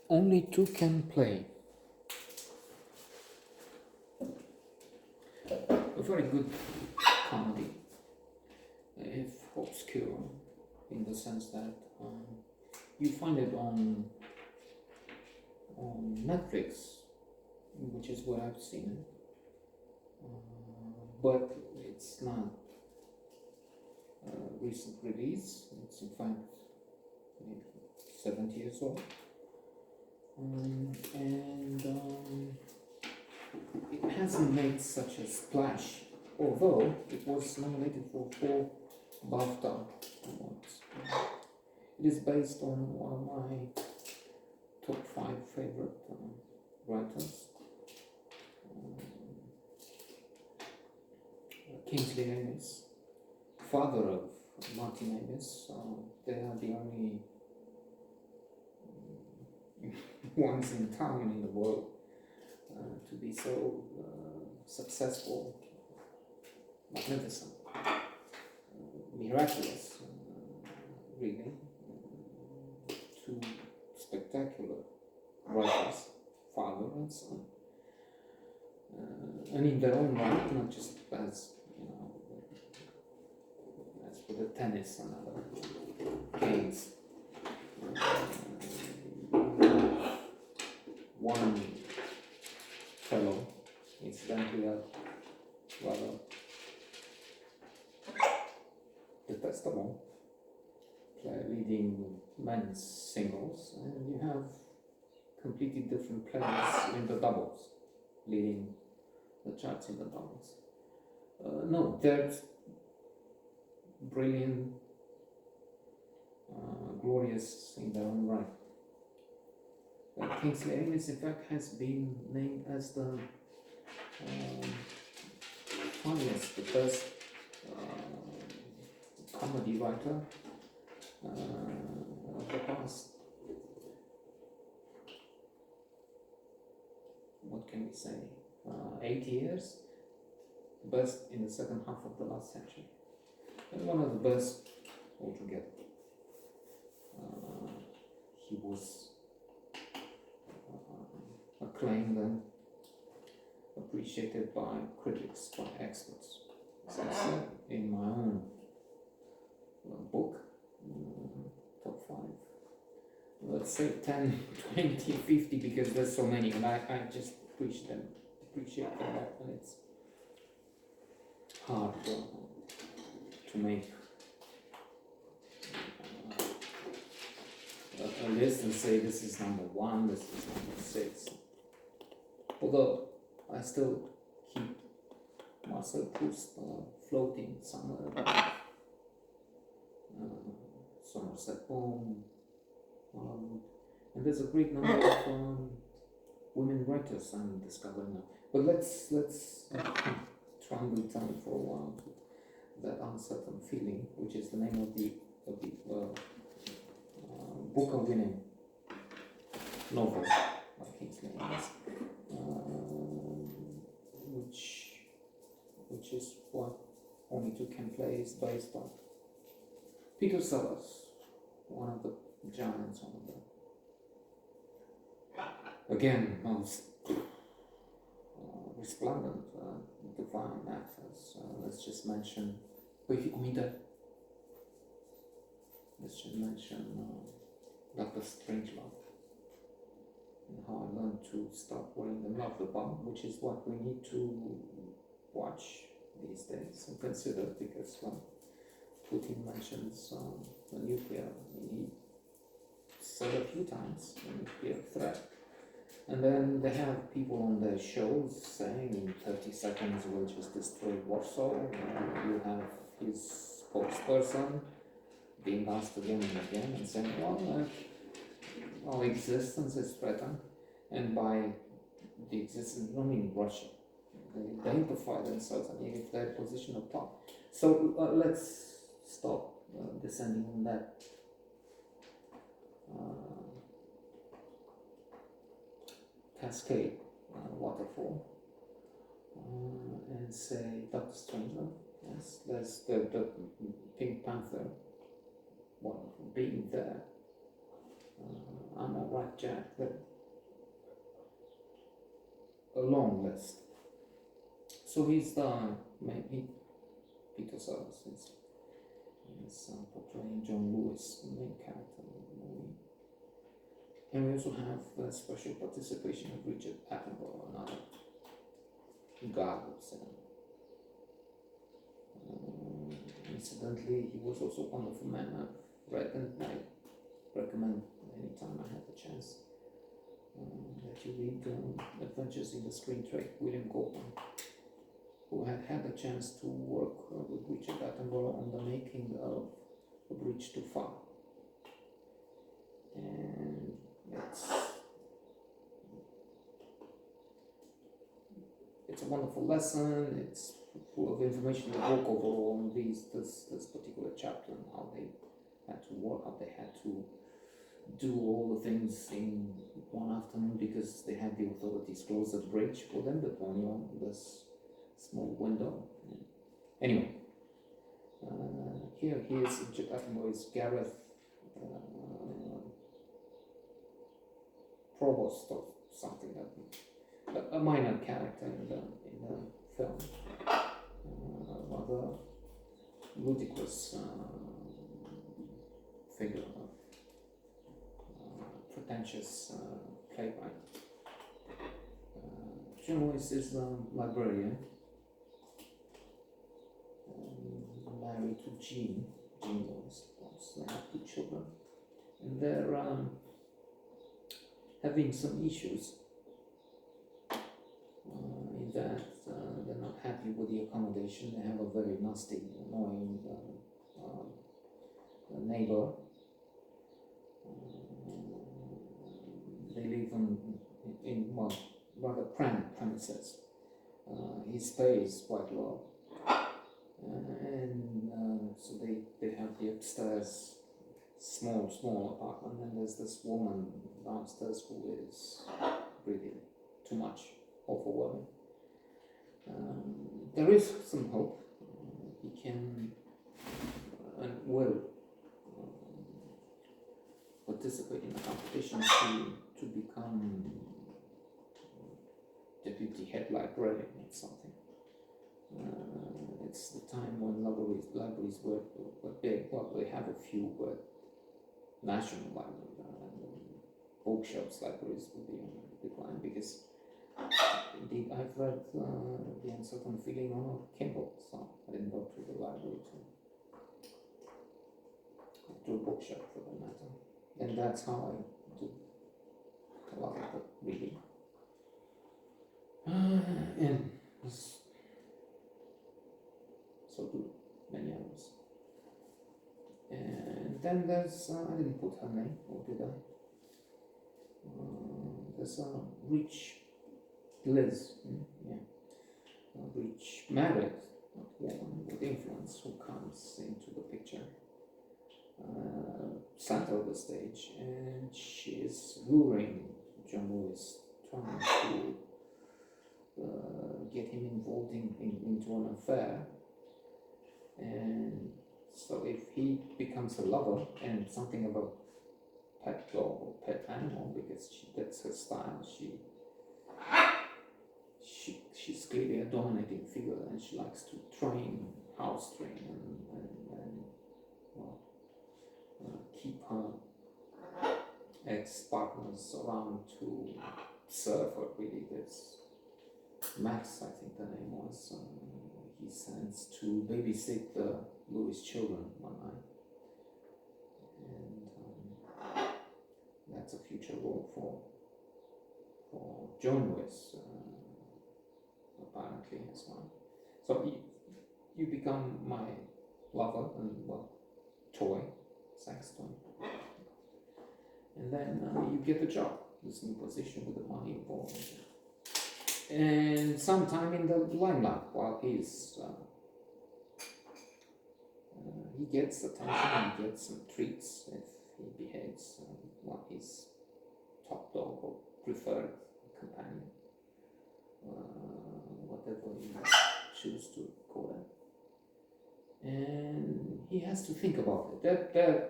Only two can play. A very good comedy, if obscure, in the sense that you find it on Netflix, which is where I've seen it, but it's not a recent release. It's in fact maybe 70 years old, and it hasn't made such a splash, although it was nominated for 4 BAFTA awards. It is based on one of my top 5 favorite writers, Kingsley Amis, father of Martin Amis. They are the only ones in town in the world to be so successful, magnificent, miraculous, really. Two spectacular writers, father and son, and in their own right, not just as as for the tennis and other games. One fellow, incidentally, rather detestable player leading men's singles, and you have completely different players in the doubles, leading the charts in the doubles. No, they're brilliant, glorious in their own right. Kingsley Amis, in fact, has been named as the funniest, the best comedy writer of the past, what can we say, 8 years, the best in the second half of the last century, and one of the best altogether. He was acclaimed and appreciated by critics, by experts. As I said in my own book, top 5, let's say 10, 20, 50, because there's so many, and I just appreciate them a lot, and it's hard to make a list and say this is number 1, this is number 6. Although I still keep Marcel Proust floating somewhere above. Somerset Maugham, and there's a great number of women writers I'm discovering now. But let's try and return for a while to that uncertain feeling, which is the name of the Booker-winning novel by Kingsley Amis, which is what Only Two Can Play is based on. Peter Sellers, one of the giants, one of the, again, most resplendent, divine actors. Let's just mention Buffy Amida. Let's just mention Dr. Strangelove, and How I Learned to Stop Wearing the Love the Bomb, which is what we need to watch these days and consider, because Putin mentions the nuclear, he said a few times the nuclear threat, and then they have people on their shows saying in 30 seconds we'll just destroy Warsaw. You have his spokesperson being asked again and again and saying, well, our existence is threatened, and by the existence, I mean Russia. They identify themselves, I mean, if their position of power. So let's stop descending on that cascade waterfall and say Dr. Strangelove. Yes, there's the Pink Panther, wonderful being there. I'm not right Jack, but a long list. So he's the maybe Peter Sellers is portraying John Lewis, the main character of the movie. And we also have the special participation of Richard Attenborough, another guy who's incidentally, he was also one of the men I've read, and I recommend anytime I have a chance that you read Adventures in the Screen Trade, William Goldman, who had a chance to work with Richard Attenborough on the making of A Bridge Too Far. And it's a wonderful lesson. It's full of information. The book overall on this particular chapter and how they had to work, how they had to do all the things in one afternoon because they had the authorities close the bridge for them, but only on this small window. Anyway, here's Richard Attenborough is Gareth Provost or something, a minor character in the film, rather ludicrous figure of pretentious playwright. John Lewis is a librarian, married to Jean Lewis. They have 2 children, and they're having some issues in that they're not happy with the accommodation. They have a very nasty, annoying neighbor. They live in rather cramped premises. His pay is quite low, and so they have the upstairs small apartment, and there's this woman downstairs who is really too much, overwhelming. There is some hope. He can and will participate in the competition to become deputy head librarian or something. It's the time when libraries were big. Well, they have a few, but national library bookshops, libraries will be on decline because indeed I've read The Uncertain Feeling on a Kindle, so I didn't go to the library to a bookshop for that matter. And that's how I do a lot of the reading. And so do many others. And then there's, I didn't put her name, or did I? There's a rich Liz, a rich married woman with influence who comes into the picture, center of the stage, and she is luring John Lewis, trying to get him involved into an affair. And so if he becomes a lover and something about pet dog or pet animal, because that's her style, she's clearly a dominating figure, and she likes to house train and keep her ex-partners around to serve her, really. That's Max, I think the name was. He sends to babysit the Lewis children one night, and that's a future role for John Lewis, apparently as well. So you become my lover and toy, sex toy, and then you get the job, this new position with the money involved. And sometime in the limelight, while he gets attention, he gets some treats if he behaves like his top dog or preferred companion, whatever you choose to call it. And he has to think about it. There are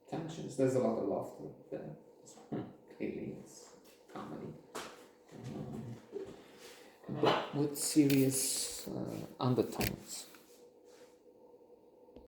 tensions, there's a lot of laughter there. with serious undertones.